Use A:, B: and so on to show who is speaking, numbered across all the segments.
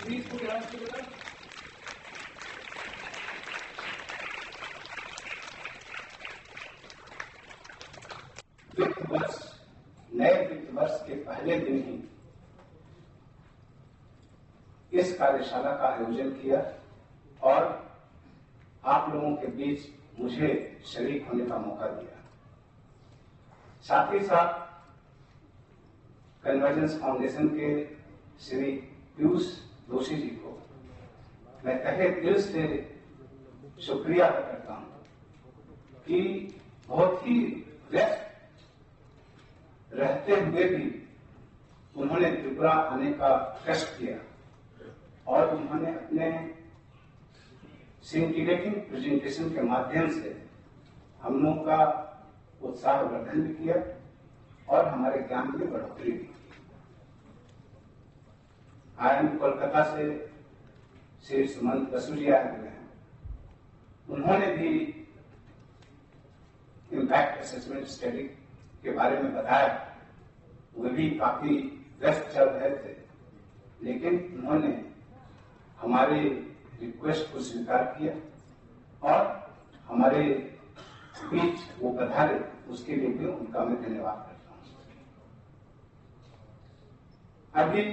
A: Please put your hands together. वित्त वर्ष, नए वित्त वर्ष के पहले दिन ही इस कार्यशाला का आयोजन किया और आप लोगों के बीच मुझे शरीक होने का मौका दिया। साथ ही साथ कन्वर्जेंस फाउंडेशन के श्री पीयूष जोशी जी को मैं तहे दिल से शुक्रिया अदा करता हूं कि बहुत ही व्यस्त रहते हुए भी उन्होंने त्रिपुरा आने का कष्ट किया और उन्होंने अपने सिंटिलेटिंग प्रेजेंटेशन के माध्यम से हम लोगों का उत्साहवर्धन भी किया और हमारे ज्ञान में बढ़ोतरी भी की। IIM कोलकाता से श्री सुमंत बसु जी आए हुए हैं। उन्होंने भी इम्पैक्ट असेसमेंट स्टडी के बारे में बताया। वे भी काफी व्यस्त चल रहे थे, लेकिन उन्होंने हमारे रिक्वेस्ट को स्वीकार किया और हमारे बीच वो पधारे, उसके लिए भी उनका मैं धन्यवाद करता हूं। अभी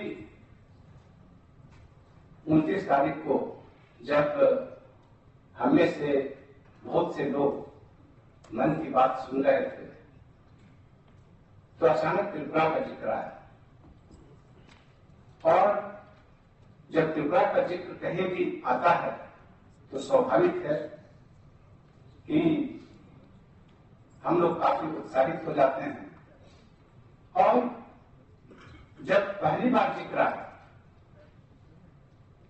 A: 29 तारीख को जब हमें से बहुत से लोग मन की बात सुन रहे थे तो अचानक त्रिपुरा का जिक्र आया और जब त्रिपुरा का जिक्र कहीं भी आता है तो स्वाभाविक है कि हम लोग काफी उत्साहित हो जाते हैं। और जब पहली बार जिक्र आया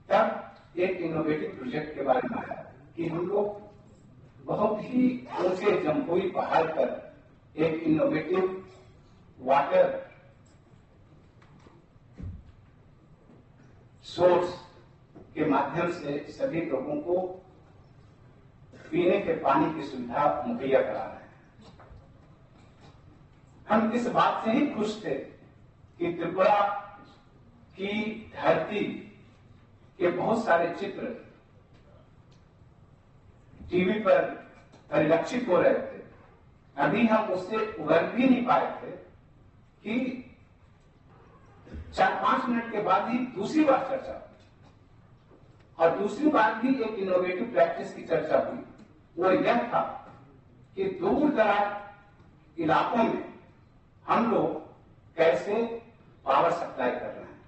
A: तब एक इनोवेटिव प्रोजेक्ट के बारे में आया कि हम लोग बहुत ही ऊंचे जम्पुई पहाड़ पर एक इनोवेटिव वाटर सोर्स के माध्यम से सभी लोगों को पीने के पानी की सुविधा मुहैया करा रहे हैं। हम इस बात से ही खुश थे कि त्रिपुरा की धरती के बहुत सारे चित्र टीवी पर परिलक्षित हो रहे थे। अभी हम उससे उबर भी नहीं पाए थे कि 4-5 मिनट के बाद ही दूसरी बार चर्चा हुई और दूसरी बार भी एक इनोवेटिव प्रैक्टिस की चर्चा हुई। वो यह था कि दूर दराज इलाकों में हम लोग कैसे पावर सप्लाई कर रहे हैं,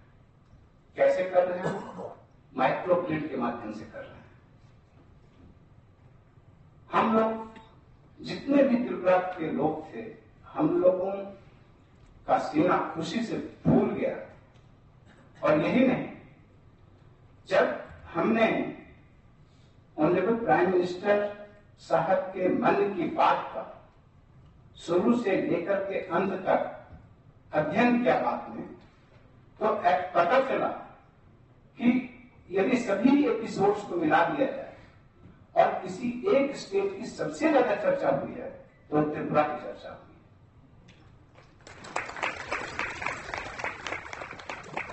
A: कैसे कर रहे हैं, माइक्रो ग्रिड के माध्यम से कर रहे हैं। हम लोग जितने भी त्रिपुरा के लोग थे, हम लोगों का सीना खुशी से फूल गया। और यही नहीं, जब हमने ऑनरेबल प्राइम मिनिस्टर साहब के मन की बात का शुरू से लेकर के अंत तक अध्ययन किया बात में, तो पता चला कि यदि सभी एपिसोड्स को मिला दिया जाए और किसी एक स्टेट की सबसे ज्यादा चर्चा हुई है तो त्रिपुरा की चर्चा हुई।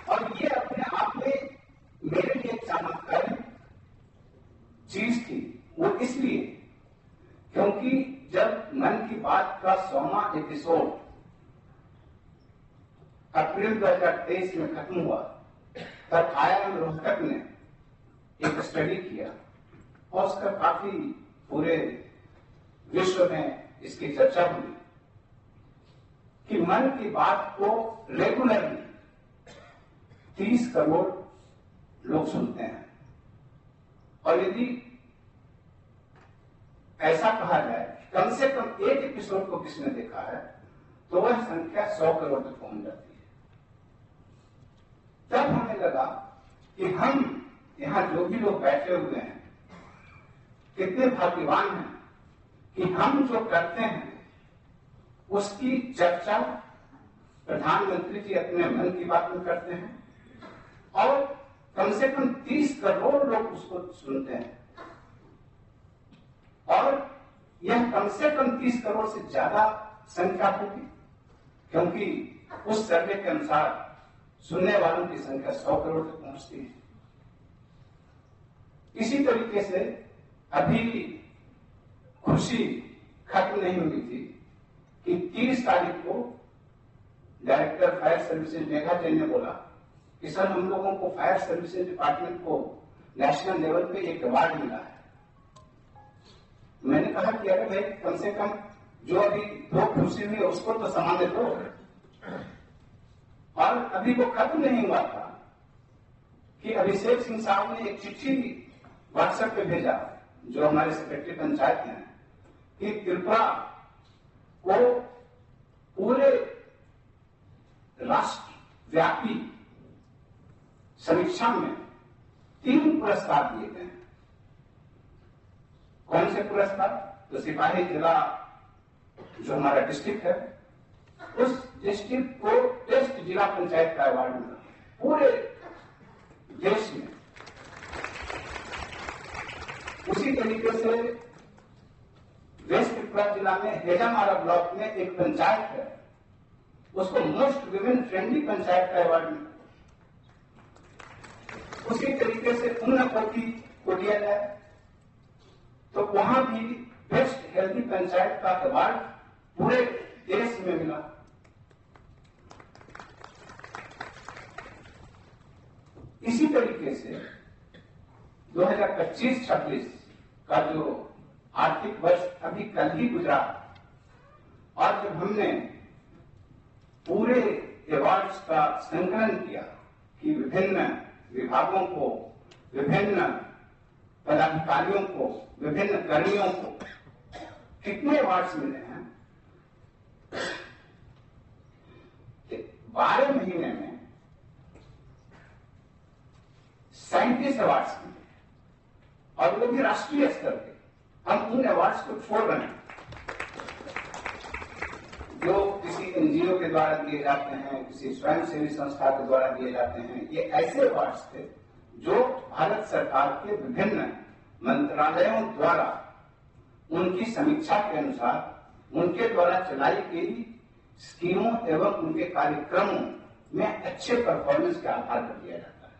A: और ये अपने आप में मेरे लिए चमत्कारी चीज थी। वो इसलिए क्योंकि जब मन की बात का 100वां एपिसोड अप्रैल 2023 में खत्म हुआ, तब IIM रोहतक ने एक स्टडी किया और उसका काफी पूरे विश्व में इसकी चर्चा हुई कि मन की बात को रेगुलरली 30 करोड़ लोग सुनते हैं। और यदि ऐसा कहा जाए कम से कम एक एपिसोड को किसने देखा है तो वह संख्या 100 करोड़ तक पहुंच जाती है। तब हमें लगा कि हम यहां जो भी लोग बैठे हुए हैं कितने भाग्यवान हैं कि हम जो करते हैं उसकी चर्चा प्रधानमंत्री जी अपने मन की बात में करते हैं और कम से कम 30 करोड़ लोग उसको सुनते हैं। और यह कम से कम 30 करोड़ से ज्यादा संख्या होगी क्योंकि उस सर्वे के अनुसार सुनने वालों की संख्या 100 करोड़ तक पहुंचती है। इसी तरीके से अभी खुशी खत्म नहीं हुई थी कि 30 तारीख को director fire services Megha Jain ने बोला कि सर हम लोगों को फायर सर्विसेज डिपार्टमेंट को नेशनल लेवल पे एक अवार्ड मिला है। मैंने कहा कि अरे भाई कम से कम जो अभी 2 खुशी हुई उसको तो सामान्य दो। और अभी वो खत्म नहीं हुआ था कि अभिषेक सिंह साहब ने एक चिट्ठी व्हाट्सएप पे भेजा, जो हमारे सेक्रेटरी पंचायत हैं, कि त्रिपुरा को पूरे राष्ट्रव्यापी समीक्षा में 3 पुरस्कार दिए गए हैं। कौन से पुरस्कार? तो सिपाही जिला जो हमारा डिस्ट्रिक्ट है, उस डिस्ट्रिक्ट को टेस्ट जिला पंचायत का अवार्ड मिला पूरे देश में। उसी तरीके से वेस्ट त्रिपुरा जिला में हेजामारा ब्लॉक में एक पंचायत है, उसको मोस्ट विमेन फ्रेंडली पंचायत का अवार्ड मिला। उसी तरीके से उन्नकोटी को दिया जाए तो वहां भी बेस्ट हेल्दी पंचायत का अवार्ड पूरे देश में मिला। इसी तरीके से 2025-26 का जो आर्थिक वर्ष अभी कल ही गुजरा, और जब हमने पूरे अवार्ड्स का संकलन किया कि विभिन्न विभागों को, विभिन्न पदाधिकारियों को, विभिन्न कर्मियों को कितने अवार्ड्स मिले हैं, 12 महीने में 37 अवार्ड्स मिले, और वो भी राष्ट्रीय स्तर के। हम उन अवार्ड्स को छोड़ रहे हैं जो किसी एनजीओ के द्वारा दिए जाते हैं, किसी स्वयंसेवी संस्था के द्वारा दिए जाते हैं। ये ऐसे अवार्ड्स थे जो भारत सरकार के विभिन्न मंत्रालयों द्वारा उनकी समीक्षा के अनुसार उनके द्वारा चलाई गई स्कीमों एवं उनके कार्यक्रमों में अच्छे परफॉर्मेंस के आधार पर दिया जाता है।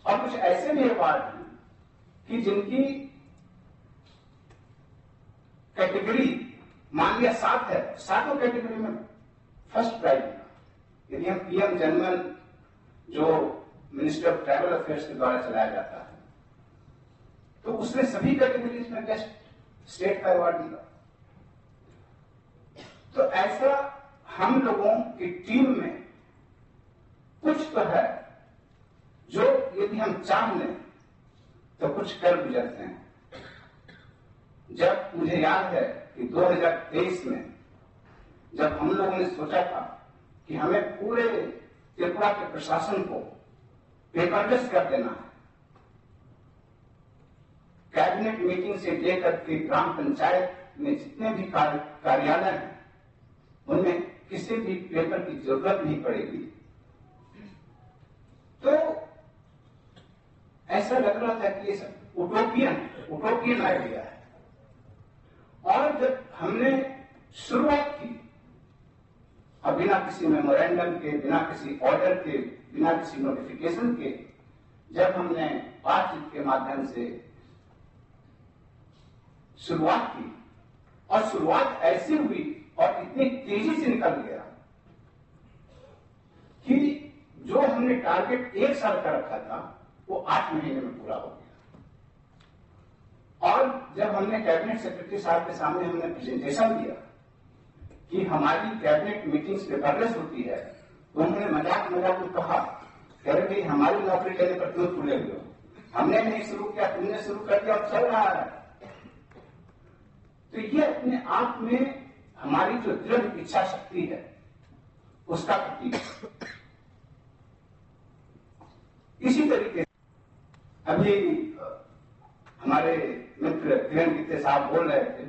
A: और कुछ ऐसे भी अवार्ड हैं कि जिनकी कैटेगरी मान लिया 7 है, 7 कैटेगरी में फर्स्ट प्राइज मिला। यदि हम पीएम जनमन जो मिनिस्टर ऑफ ट्रैवल अफेयर्स के द्वारा चलाया जाता है, तो उसने सभी कैटेगरीज में बेस्ट स्टेट का अवार्ड मिला। तो ऐसा हम लोगों की टीम में कुछ तो है जो यदि हम चाह लें तो कुछ कर गुजरते हैं। जब मुझे याद है कि 2023 में जब हम लोगों ने सोचा था कि हमें पूरे त्रिपुरा के प्रशासन को पेपरलेस कर देना है, कैबिनेट मीटिंग से लेकर के ग्राम पंचायत में जितने भी कार्यालय हैं उनमें किसी भी पेपर की जरूरत नहीं पड़ेगी, तो ऐसा लग रहा था कि ये सब उटोपियन आइडिया है। और जब हमने शुरुआत की, और बिना किसी मेमोरेंडम के, बिना किसी ऑर्डर के, बिना किसी नोटिफिकेशन के, जब हमने बातचीत के माध्यम से शुरुआत की, और शुरुआत ऐसी हुई और इतनी तेजी से निकल गया कि जो हमने टारगेट 1 साल का रखा था वो 8 महीने में पूरा हो गया। और जब हमने कैबिनेट सेक्रेटरी साहब के सामने हमने प्रेजेंटेशन दिया कि हमारी कैबिनेट मीटिंग्स पेपरलेस होती है, तो उन्होंने मजाक में कहा कि अरे भाई हमारी नौकरी लेने पर क्यों तुले हुए हो, हमने नहीं शुरू किया, तुमने शुरू कर दिया और चल रहा है। तो ये अपने आप में हमारी जो दृढ़ इच्छा शक्ति है उसका प्रतीक है। इसी तरीके से अभी हमारे मित्र किरण गीते साहब बोल रहे थे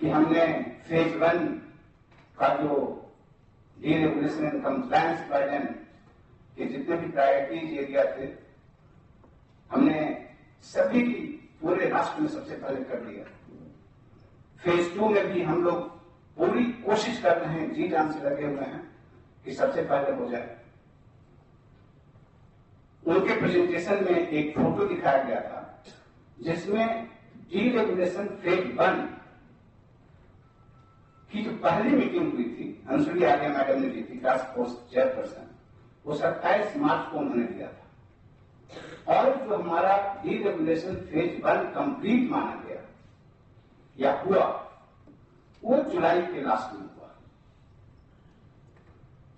A: कि हमने फेज 1 का जो डीरेगुलेशन एंड कंप्लायंस गाइडलाइन के जितने भी प्रायोरिटीज एरिया थे, हमने सभी की पूरे राष्ट्र में सबसे पहले कर दिया। फेज 2 में भी हम लोग पूरी कोशिश कर रहे हैं, जी जान से लगे हुए हैं कि सबसे पहले हो जाए। उनके प्रेजेंटेशन में एक फोटो दिखाया गया था जिसमें डीरेगुलेशन फेज 1 की जो पहली मीटिंग हुई थी, अंशुली आर्या मैडम ने दी थी, टास्क फोर्स चेयरपर्सन, वो 27 मार्च को उन्होंने दिया था। और जो हमारा डीरेगुलेशन फेज 1 कंप्लीट माना गया या हुआ, वो जुलाई के लास्ट में हुआ।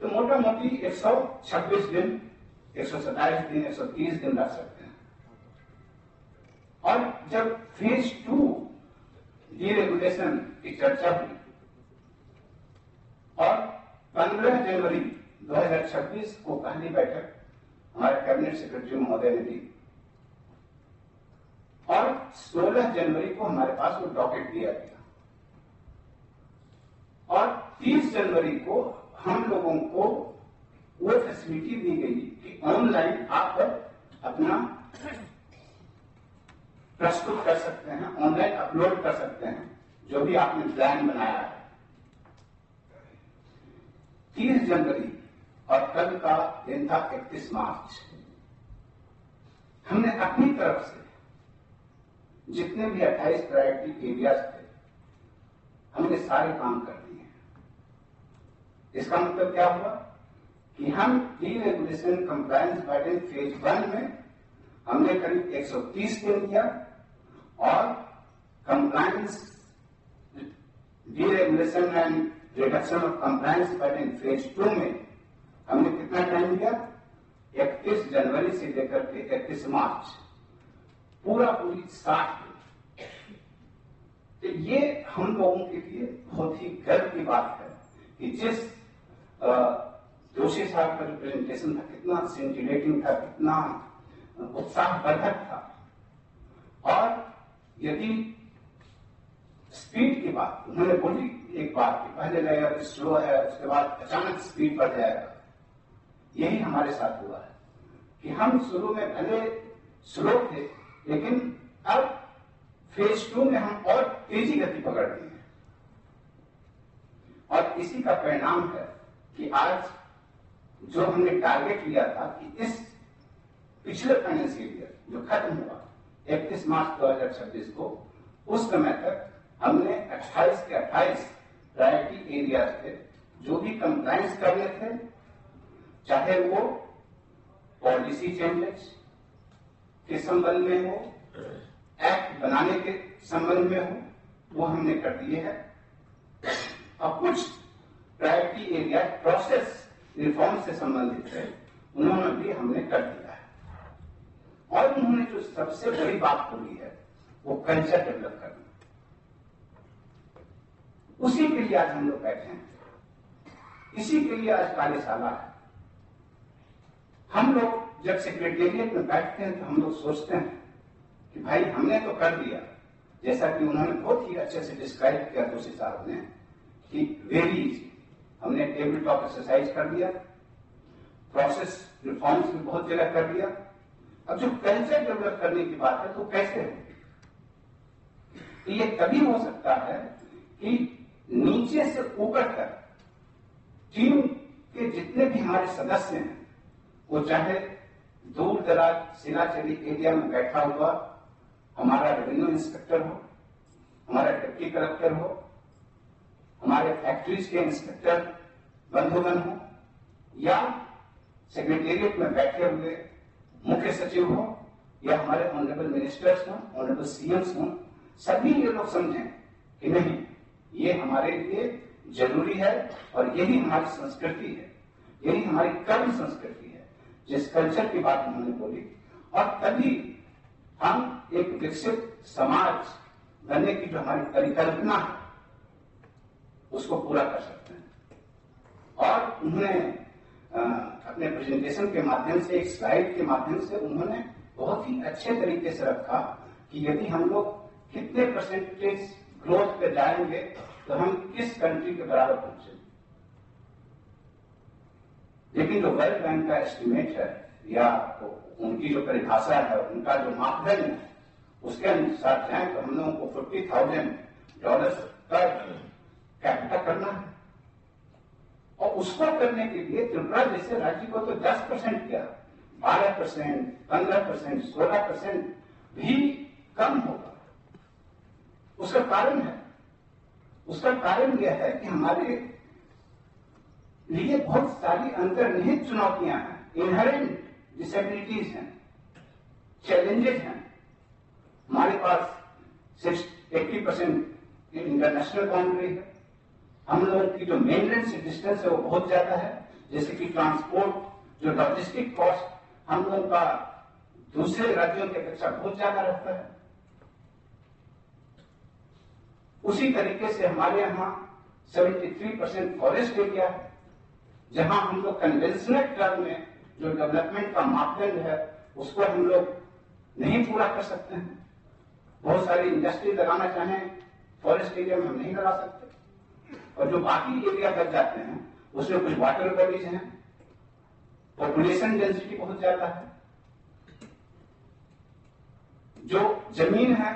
A: तो मोटा मोटी 126 दिन, 127 दिन, 130 दिन लग सकते हैं। और जब फेज 2 डीरेगुलेशन की चर्चा हुई और 15 जनवरी 2026 को पहली बैठक हमारे कैबिनेट सेक्रेटरी महोदय ने दी और 16 जनवरी को हमारे पास वो डॉकेट दिया गया और 30 जनवरी को हम लोगों को वो फैसिलिटी दी गई कि ऑनलाइन आप अपना प्रस्तुत कर सकते हैं, ऑनलाइन अपलोड कर सकते हैं जो भी आपने प्लान बनाया है। 30 जनवरी और कल का दिन था 31 मार्च। हमने अपनी तरफ से जितने भी 28 प्रायोरिटी एरियाज थे, हमने सारे काम कर दिए। इसका मतलब क्या हुआ कि हम डीरेगुलेशन कंप्लायंस बाइडेन फेज 1 में हमने करीब 130 दिन किया और compliance deregulation and reduction of compliance Biden phase 2 में हमने कितना टाइम दिया? 31 जनवरी से लेकर के 31 मार्च, पूरी 60 दिन। तो ये हम लोगों के लिए बहुत ही गर्व की बात है कि जिस जोशी साहब का जो प्रेजेंटेशन था, कितना सिंटिलेटिंग था, कितना उत्साहवर्धक था। और यदि स्पीड की बात उन्होंने बोली एक बात कि पहले लेयर स्लो है, उसके बाद अचानक स्पीड बढ़ जाएगा। यही हमारे साथ हुआ है कि हम शुरू में भले स्लो थे, लेकिन अब फेज 2 में हम और तेजी गति पकड़ रहे हैं। और इसी का परिणाम है कि आज जो हमने टारगेट लिया था कि इस पिछले फाइनेंशियल ईयर जो खत्म हुआ 31 मार्च 2026 को, उस समय तक हमने 28 के 28 प्रायोरिटी एरियाज थे जो भी कंप्लायंस करने थे, चाहे वो पॉलिसी चेंजेस के संबंध में हो, एक्ट बनाने के संबंध में हो, वो हमने कर दिए हैं। और कुछ प्रायोरिटी एरिया प्रोसेस रिफॉर्म से संबंधित है, उन्होंने भी हमने कर दिया है। और उन्होंने जो सबसे बड़ी बात बोली है वो कल्चर डेवलप करना, उसी के लिए आज हम लोग बैठे हैं, इसी के लिए आज कार्यशाला है। हम लोग जब सेक्रेटेरिएट में बैठते हैं तो हम लोग सोचते हैं कि भाई हमने तो कर दिया, जैसा कि उन्होंने बहुत ही अच्छे से डिस्क्राइब किया जोशी साहब ने कि वेरी इजी, हमने टेबल टॉप एक्सरसाइज कर दिया, प्रोसेस रिफॉर्म्स भी बहुत जगह कर दिया। अब जो कल्चर डेवलप करने की बात है तो कैसे होगी? ये तभी हो सकता है कि नीचे से ऊपर तक टीम के जितने भी हमारे सदस्य हैं, वो चाहे दूर दराज सिलाचली एरिया में बैठा हुआ हमारा रेवेन्यू इंस्पेक्टर हो, हमारा डिप्टी कलेक्टर हो, हमारे फैक्ट्रीज के इंस्पेक्टर बंधुगण हो, या सेक्रेटेरिएट में बैठे हुए मुख्य सचिव हो, या हमारे ऑनरेबल मिनिस्टर्स हो, ऑनरेबल सीएम्स हो, सभी ये लोग समझें कि नहीं, ये हमारे लिए जरूरी है और यही हमारी संस्कृति है, यही हमारी कर्म संस्कृति है, जिस कल्चर की बात उन्होंने बोली। और तभी हम एक विकसित समाज बनने की जो हमारी परिकल्पना है उसको पूरा कर सकते हैं। और उन्होंने अपने प्रेजेंटेशन के माध्यम से, एक स्लाइड के माध्यम से उन्होंने बहुत ही अच्छे तरीके से रखा कि यदि हम लोग कितने परसेंटेज ग्रोथ पे जाएंगे तो हम किस कंट्री के बराबर पहुंचे। लेकिन जो वर्ल्ड बैंक का एस्टिमेट है या उनकी जो परिभाषा है, उनका जो मापदंड है, उसके अनुसार जाए तो हम लोगों को $50,000 पर कैपिटा करना है। और उसको करने के लिए त्रिपुरा जैसे राज्य को तो 10% किया, 12%, 15%, 16% भी कम होगा। उसका कारण यह है कि हमारे लिए बहुत सारी अंतर्निहित चुनौतियां हैं, इनहेरेंट डिसेबिलिटीज हैं, चैलेंजेस हैं। हमारे पास 80% इंटरनेशनल बाउंड्री है। हम लोगों की जो मेनलैंड से डिस्टेंस है वो बहुत ज्यादा है, जैसे कि ट्रांसपोर्ट, जो लॉजिस्टिक कॉस्ट हम लोगों का दूसरे राज्यों की अपेक्षा बहुत ज्यादा रहता है। उसी तरीके से हमारे यहां 73% फॉरेस्ट एरिया है, जहां हम लोग कन्वेंशनल टर्म में जो डेवलपमेंट का मापदंड है उसको हम लोग नहीं पूरा कर सकते हैं। बहुत सारी इंडस्ट्री लगाना चाहें फॉरेस्ट एरिया में हम नहीं लगा सकते, और जो बाकी एरिया बच जाते हैं उसमें कुछ वाटर बॉडीज हैं, पॉपुलेशन डेंसिटी बहुत ज्यादा है, जो जमीन है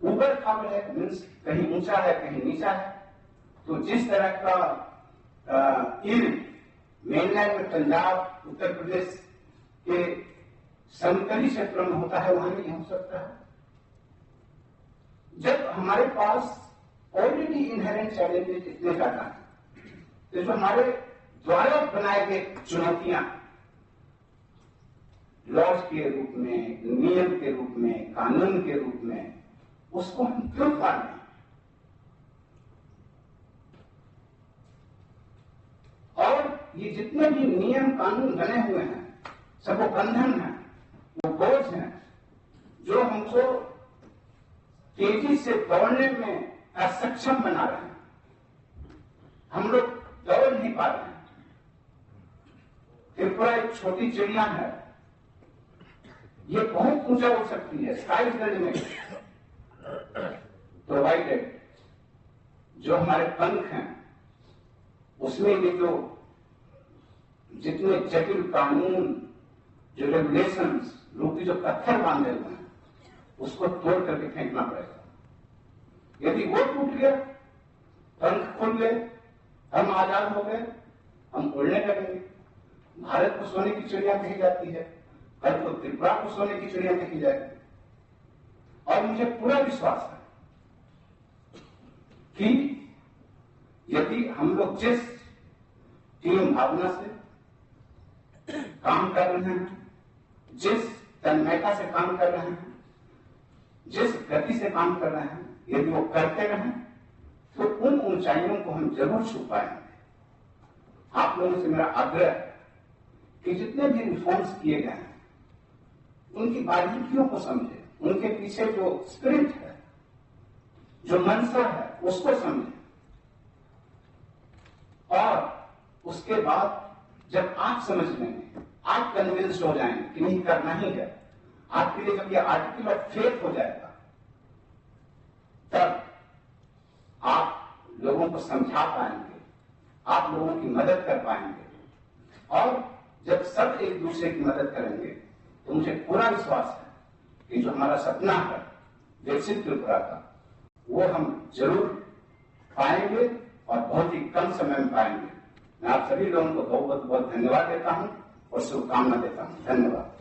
A: ऊबड़ खाबड़ है, मीन्स कहीं ऊंचा है कहीं नीचा है। तो जिस तरह का मेनलैंड में पंजाब, उत्तर प्रदेश के समतली क्षेत्रों में होता है वहां नहीं हो सकता है। जब हमारे पास ऑलरेडी इनहेरेंट चैलेंजेस इतने ज्यादा हैं, तो जो हमारे द्वारा बनाए गए चुनौतियां लॉज के रूप में, नियम के रूप में, कानून के रूप में, उसको हम क्यों पालें? और ये जितने भी नियम कानून बने हुए हैं सब वो बंधन है, वो बोझ है जो हमको तेजी से दौड़ने में असक्षम बना रहे हैं। हम लोग दौड़ नहीं पा रहे हैं। त्रिपुरा एक छोटी चिड़िया है, ये बहुत ऊंचा उड़ सकती है, sky is the limit provided जो हमारे पंख हैं उसमें ये जो जितने जटिल कानून, जो रेगुलेशंस, लोग जो पत्थर बांधे हुए हैं उसको तोड़ करके फेंकना पड़ेगा। यदि वो टूट गया, पंख खुल गए, हम आजाद हो गए, हम उड़ने लगेंगे। भारत को सोने की चिड़िया कही जाती है, कल को त्रिपुरा को सोने की चिड़िया कही जाएगी। और मुझे पूरा विश्वास है कि यदि हम लोग जिस टीम भावना से काम कर रहे हैं, जिस तन्मयता से काम कर रहे हैं, जिस गति से काम कर रहे हैं, यदि वो करते रहें तो उन ऊंचाइयों को हम जरूर छू पाएंगे। आप लोगों से मेरा आग्रह है कि जितने भी रिफॉर्म्स किए गए हैं उनकी बारीकियों को समझे, उनके पीछे जो स्पिरिट है, जो मंशा है, उसको समझे। और उसके बाद जब आप समझ लेंगे, आप कन्विंस्ड हो जाएंगे कि नहीं करना ही है, आपके लिए जब ये आर्टिकल ऑफ फेथ हो जाएगा तब आप लोगों को समझा पाएंगे, आप लोगों की मदद कर पाएंगे। और जब सब एक दूसरे की मदद करेंगे तो मुझे पूरा विश्वास है कि जो हमारा सपना है विकसित त्रिपुरा का, वो हम जरूर पाएंगे और बहुत ही कम समय में पाएंगे। मैं आप सभी लोगों को बहुत बहुत धन्यवाद देता हूं और शुभकामना देता हूं। धन्यवाद।